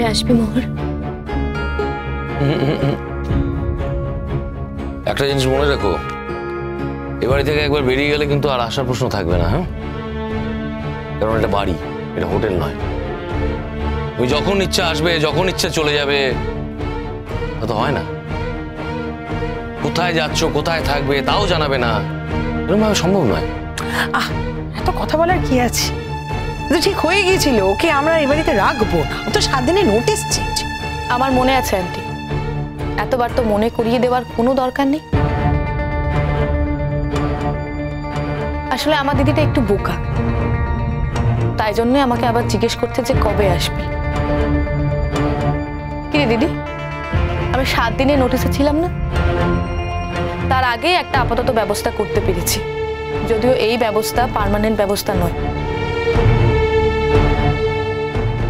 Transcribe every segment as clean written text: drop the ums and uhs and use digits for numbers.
কবে আসবি মোহর? একটা জিনিস মনে রাখো, এ বাড়ি থেকে একবার বেরিয়ে গেলে কিন্তু আর আসার প্রশ্ন থাকবে না। হ্যাঁ, কারণ এটা বাড়ি, এটা হোটেল নয়। তুমি যখন ইচ্ছা আসবে, যখন ইচ্ছা চলে যাবে, তো হয় না। কোথায় যাচ্ছ, কোথায় থাকবে তাও জানাবে না, এরকম ভাবে সম্ভব নয়। এত কথা বলার কি আছে? ঠিক হয়ে গিয়েছিল, ওকে আমরা এই বাড়িতে রাখবো না। ও তো 7 দিনের নোটিস চেয়েছে। আমার মনে আছে আন্টি, এতবার তো মনে করিয়ে দেওয়ার কোনো দরকার নেই। আসলে আমার দিদিটা একটু বোকা, তাই জন্য আমাকে আবার জিজ্ঞেস করতে যে কবে আসবি। কি রে দিদি, আমি 7 দিনের নোটিসে ছিলাম না? তার আগে একটা আপাতত ব্যবস্থা করতে পেরেছি, যদিও এই ব্যবস্থা পার্মানেন্ট ব্যবস্থা নয়।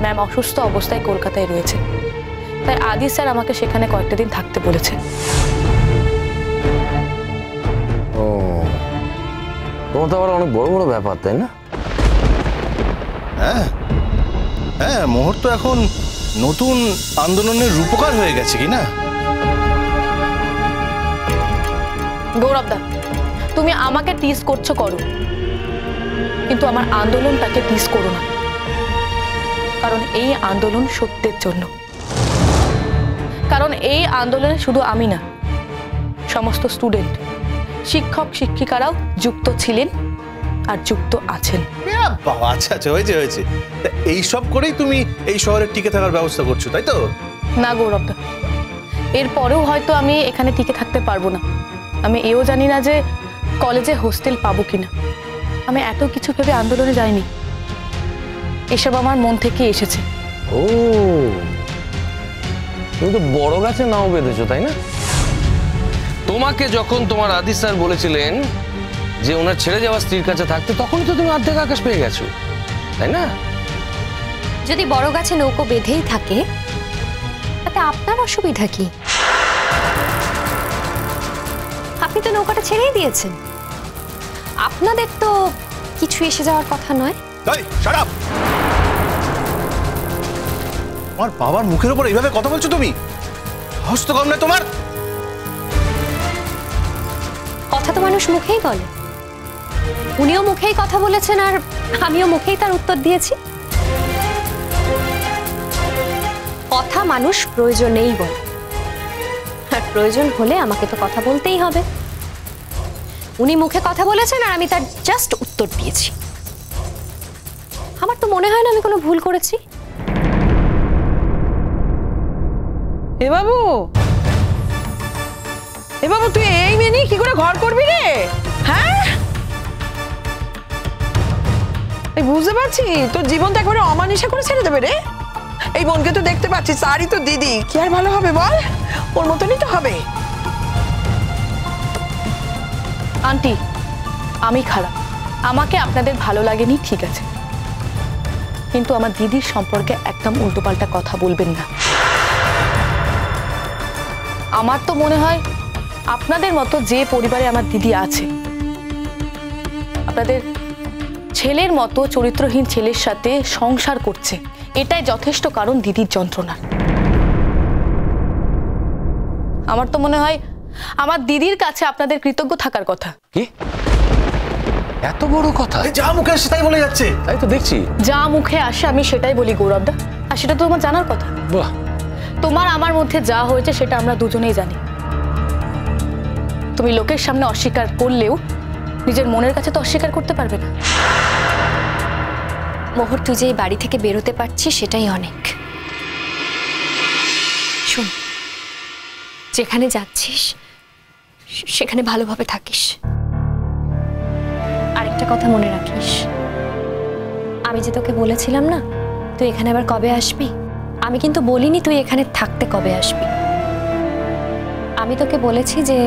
ম্যাম অসুস্থ অবস্থায় কলকাতায় রয়েছে, তাই আদি স্যার আমাকে সেখানে কয়েকটা দিন থাকতে বলেছে। ও, তোমার তো আবার অনেক বড় বড় ব্যাপার, তাই না? হ্যাঁ হ্যাঁ, মোহর তো এখন নতুন আন্দোলনের রূপকার হয়ে গেছে, কি না? গৌরবদা, তুমি আমাকে টিজ করছো করো, কিন্তু আমার আন্দোলনটাকে টিজ করো না, কারণ এই আন্দোলন সত্যের জন্য। কারণ এই আন্দোলনে শুধু আমি না, সমস্ত স্টুডেন্ট, শিক্ষক শিক্ষিকারাও যুক্ত ছিলেন আর যুক্ত আছেন। বাবা, আচ্ছা আচ্ছা, হয়েছে হয়েছে। এইসব করেই তুমি এই শহরে টিকে থাকার ব্যবস্থা করছো, তাই তো? না গৌরবদা, এরপরেও হয়তো আমি এখানে টিকে থাকতে পারবো না। আমি এও জানি না যে কলেজে হোস্টেল পাবো কিনা। আমি এত কিছু ভেবে আন্দোলনে যাইনি, এসব আমার মন থেকে এসেছে। ও, তুমি তো বড় গাছে নাও বেঁধেছো, তাই না? তোমাকে যখন তোমার আদি স্যার বলেছিলেন যে ওনার ছেড়ে যাওয়া স্ত্রীর কাছে থাকতে, তখনই তো তুমি অর্ধেক আকাশ পেয়ে গেছো, তাই না? যদি বড় গাছে নৌকো বেঁধেই থাকে, তাতে আপনার অসুবিধা কি? আপনি তো নৌকাটা ছেড়েই দিয়েছেন, আপনাদের তো কিছু এসে যাওয়ার কথা নয়। আমার বাবার মুখের উপর এইভাবে কথা বলছো তুমি? সাহস তো কম না তোমার? কথা তো মানুষ মুখেই বলে, উনিও মুখেই কথা বলেছেন আর আমিও মুখেই তার উত্তর দিয়েছি। কথা মানুষ প্রয়োজনেই বলে, আর প্রয়োজন হলে আমাকে তো কথা বলতেই হবে। উনি মুখে কথা বলেছেন আর আমি তার জাস্ট উত্তর দিয়েছি। আমার তো মনে হয় না আমি কোনো ভুল করেছি। এ বাবু, এ বাবু, তুই এই মেয়ে নিয়ে কি করে ঘর করবি রে? হ্যাঁ, এই বুঝতে পারছি তোর জীবন তো একবারে অমানিসা করে ছেড়ে দেবে রে। এই বোনকে তো দেখতে পাচ্ছিস, তারই তো দিদি, কি আর ভালো হবে বল? ওর মতনই তো হবে। আন্টি, আমি খারাপ, আমাকে আপনাদের ভালো লাগেনি, ঠিক আছে, কিন্তু আমার দিদির সম্পর্কে একদম উল্টোপাল্টা কথা বলবেন না। আমার তো মনে হয় আপনাদের মতো যে পরিবারে আমার দিদি আছে, আপনাদের ছেলের মতো চরিত্রহীন ছেলের সাথে সংসার করছে, এটাই যথেষ্ট কারণ দিদির যন্ত্রণার। আমার তো মনে হয় আমার দিদির কাছে আপনাদের কৃতজ্ঞ থাকার কথা। কি এত বড় কথা? যা মুখে আসে তাই বলে যাচ্ছে। তাই তো দেখছি, যা মুখে আসে আমি সেটাই বলি গৌরবদা, আর সেটা তো তোমার জানার কথা। বাহ, তোমার আমার মধ্যে যা হয়েছে সেটা আমরা দুজনেই জানি। তুমি লোকের সামনে অস্বীকার করলেও নিজের মনের কাছে তো অস্বীকার করতে পারবে না। মোহর, তুই যে এই বাড়ি থেকে বেরোতে পারছিস সেটাই অনেক। শোন, যেখানে যাচ্ছিস সেখানে ভালোভাবে থাকিস। আরেকটা কথা মনে রাখিস, আমি যে তোকে বলেছিলাম না তুই এখানে আবার কবে আসবি, আমি কিন্তু বলিনি তুই এখানে থাকতে কবে আসবি। আমি তোকে বলেছি যে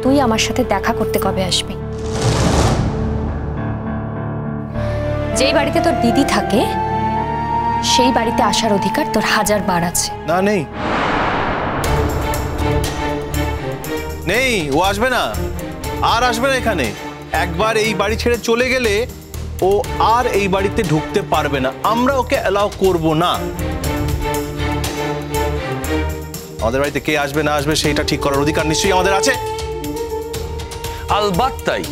তুই আমার সাথে দেখা করতে কবে আসবি। যেই বাড়িতে তোর দিদি থাকে সেই বাড়িতে আসার অধিকার তোর 1000 বার আছে। না, নেই নেই, ও আসবে না, আর আসবে না এখানে। একবার এই বাড়ি ছেড়ে চলে গেলে ও আর এই বাড়িতে ঢুকতে পারবে না, আমরা ওকে অ্যালাউ করব না। আমাদের বাড়িতে কে আসবে না আসবে সেইটা ঠিক করার অধিকার নিশ্চয়ই আমাদের আছে। আলবাত তাই।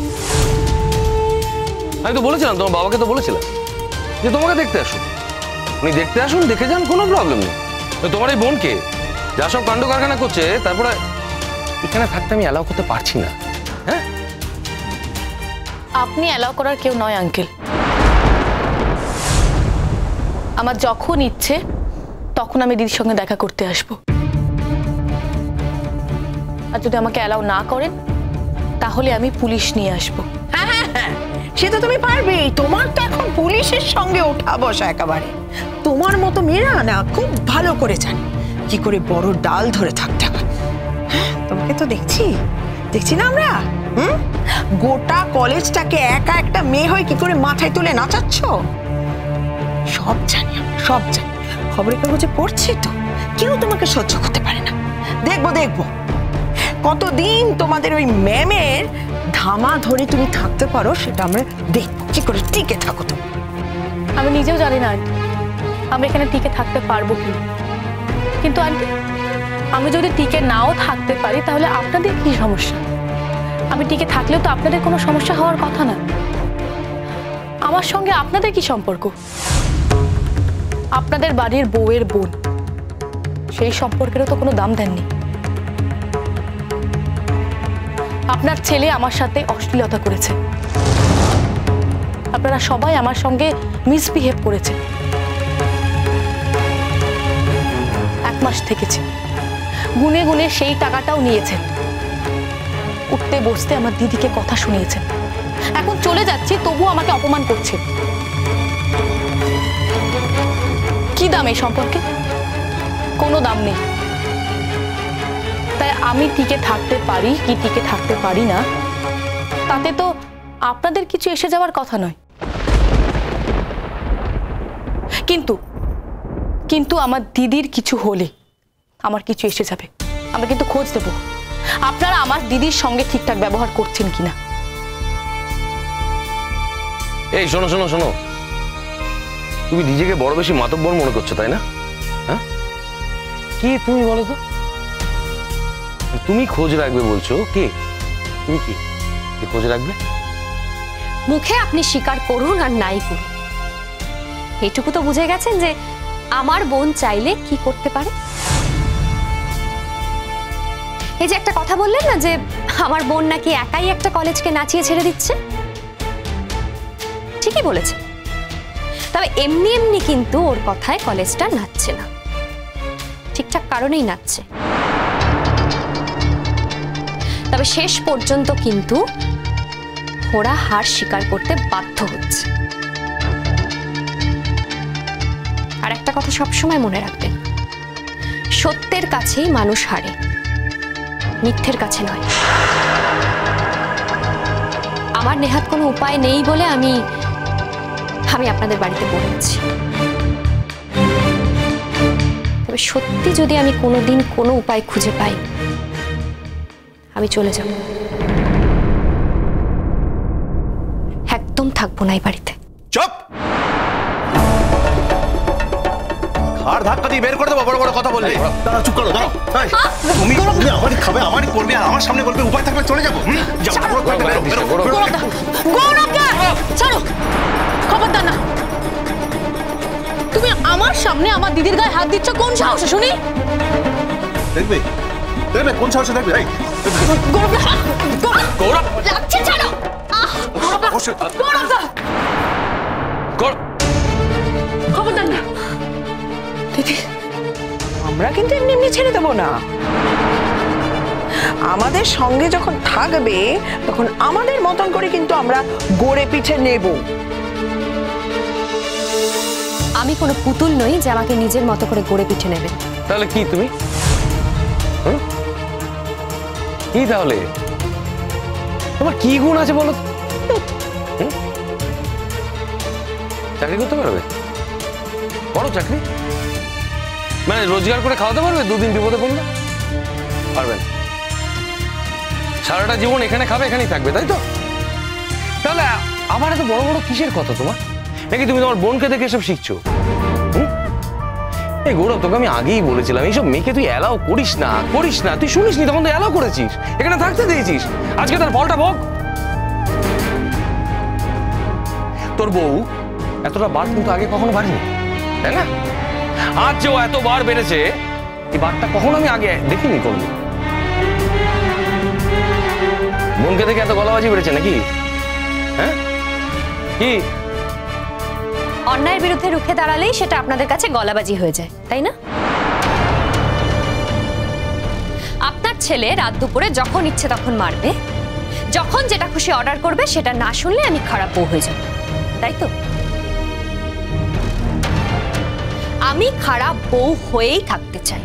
আমি তো বলেছিলাম, তোমার বাবাকে তো বলেছিলাম যে তোমাকে দেখতে আসুন, উনি দেখতে আসুন, দেখে যান, কোনো প্রবলেম নেই। তো তোমার এই বোনকে যা সব কাণ্ড কারখানা করছে, তারপরে এখানে থাকতে আমি অ্যালাউ করতে পারছি না। হ্যাঁ, আপনি অ্যালাউ করার কেউ নয় আঙ্কেল। আমার যখন ইচ্ছে তখন আমি দিদির সঙ্গে দেখা করতে আসব। আর যদি আমাকে অ্যালাউ না করেন তাহলে আমি পুলিশ নিয়ে আসব। হ্যাঁ হ্যাঁ হ্যাঁ, সে তো তুমি পারবেই। তোমার তো এখন পুলিশের সঙ্গে ওঠা বসা একেবারে। তোমার মতো মেয়েরা না খুব ভালো করে জানে কি করে বড় ডাল ধরে থাকতে হয়। হ্যাঁ, তোমাকে তো দেখছি না আমরা। গোটা কলেজটাকে একা একটা মেয়ে হয়ে কি করে মাথায় তুলে নাচাচ্ছ, সব জানি আমরা, সব জানি। খবরের কাগজে পড়ছি তো, কেউ তোমাকে সহ্য করতে পারে না। দেখবো কতদিন তোমাদের ওই ম্যামের ধামা ধরে তুমি থাকতে পারো, সেটা আমরা দেখবো কি করে টিকে থাকো তুমি। আমি নিজেও জানি না আন্টি আমি এখানে টিকে থাকতে পারবো কি। কিন্তু আন্টি, আমি যদি টিকে নাও থাকতে পারি তাহলে আপনাদের কি সমস্যা? আমি টিকে থাকলেও তো আপনাদের কোনো সমস্যা হওয়ার কথা না। আমার সঙ্গে আপনাদের কি সম্পর্ক? আপনাদের বাড়ির বউয়ের বোন, সেই সম্পর্কেরও তো কোনো দাম দেননি। আপনার ছেলে আমার সাথে অশ্লীলতা করেছে, আপনারা সবাই আমার সঙ্গে মিসবিহেভ করেছে। 1 মাস থেকেছে, গুনে গুনে সেই টাকাটাও নিয়েছেন। উঠতে বসতে আমার দিদিকে কথা শুনিয়েছেন। এখন চলে যাচ্ছি তবুও আমাকে অপমান করছে। কি দাম এই সম্পর্কে? কোনো দাম নেই। তাই আমি টিকে থাকতে পারি কি টিকে থাকতে পারি না, তাতে তো আপনাদের কিছু এসে যাওয়ার কথা নয়। কিন্তু আমার দিদির কিছু হলে আমার কিছু এসে যাবে। আমরা কিন্তু খোঁজ দেব আপনারা আমার দিদির সঙ্গে ঠিকঠাক ব্যবহার করছেন কিনা। এই শোনো শোনো শোনো, তুমি নিজেকে বড় বেশি মাতব্বর মনে করছো, তাই না? হ্যাঁ, কে তুমি বলো তো? তুমি খোঁজ রাখবে বলছো, কে তুমি? কি খোঁজ রাখবে? মুখে আপনি স্বীকার করুন আর নাই করুন, এইটুকু তো বুঝে গেছেন যে আমার বোন চাইলে কি করতে পারে। এই যে একটা কথা বললেন না যে আমার বোন নাকি একাই একটা কলেজকে নাচিয়ে ছেড়ে দিচ্ছে, ঠিকই বলেছে। তবে এমনি এমনি কিন্তু ওর কথায় কলেজটা নাচছে না, ঠিকঠাক কারণেই নাচছে। তবে শেষ পর্যন্ত কিন্তু ওরা হার স্বীকার করতে বাধ্য হচ্ছে। আর একটা কথা সবসময় মনে রাখবেন, সত্যের কাছেই মানুষ হারে, মিথ্যের কাছে নয়। আমার নেহাত কোনো উপায় নেই বলে আমি আপনাদের বাড়িতে বলেছি। তবে সত্যি যদি আমি কোনোদিন কোনো উপায় খুঁজে পাই, আমি চলে যাব, একদম থাকবো না এই বাড়িতে। চুপ! আর ধাক্কা দিয়ে বের করে দেবো বড় বড় কথা বললে। দাঁড়াও, চুপ করো, দাঁড়াও। তুমি আমারই খাবে, আমারই করবে, আর আমার সামনে বলবে উপায় থাকলে চলে যাবো। ছাড়ো, খবরদার না। তুমি আমার সামনে আমার দিদির গায়ে হাত দিচ্ছ কোন সাহসে শুনি? দেখবে দেখবে কোন সাহসে দেখবে? লাগছে, ছাড়ো। খবরদার না দিদি। আমরা কিন্তু এমনি এমনি ছেড়ে দেবো না। আমাদের সঙ্গে যখন থাকবে তখন আমাদের মতন করে কিন্তু আমরা গড়ে পিঠে নেব। আমি কোনো পুতুল নই যে আমাকে নিজের মতো করে গড়ে পিঠে নেবে। তাহলে কি তুমি? কি তাহলে তোমার কি গুণ আছে বলো? চাকরি করতে পারবে? বড় চাকরি মানে রোজগার করে খাওয়াতে পারবে? দুদিন বিপদে পড়লে পারবে না। সারাটা জীবন এখানে খাবে, এখানেই থাকবে, তাই তো? তাহলে আবার এত বড় বড় কিসের কথা তোমার? নাকি তুমি তোমার বোনকে দেখে এসব শিখছো? এই গৌরব, তোকে আমি আগেই বলেছিলাম এইসব মেয়েকে তুই অ্যালাউ করিস না, তুই শুনিসনি, তখন তুই অ্যালাউ করেছিস, এখানে থাকতে দিয়েছিস, আজকে তার ফলটা ভোগ। তোর বউ এতটা বার কিন্তু আগে কখনো বাড়েনি, তাই না? আজ যে ও এতবার বেড়েছে, এই বারটা কখনো আমি আগে দেখিনি করবো। বোনকে দেখে এত গলাবাজি বেড়েছে নাকি? হ্যাঁ, কি অন্যায়ের বিরুদ্ধে রুখে দাঁড়ালেই সেটা আপনাদের কাছে গলাবাজি হয়ে যায়, তাই না? আপনার ছেলে রাত দুপুরে যখন ইচ্ছে তখন মারবে, যখন যেটা খুশি অর্ডার করবে, সেটা না শুনলে আমি খারাপ বউ হয়ে যাব, তাই তো? আমি খারাপ বউ হয়েই থাকতে চাই।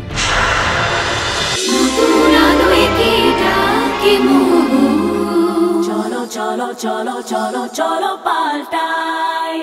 চলো চলো চলো চলো চলো পাল্টাই।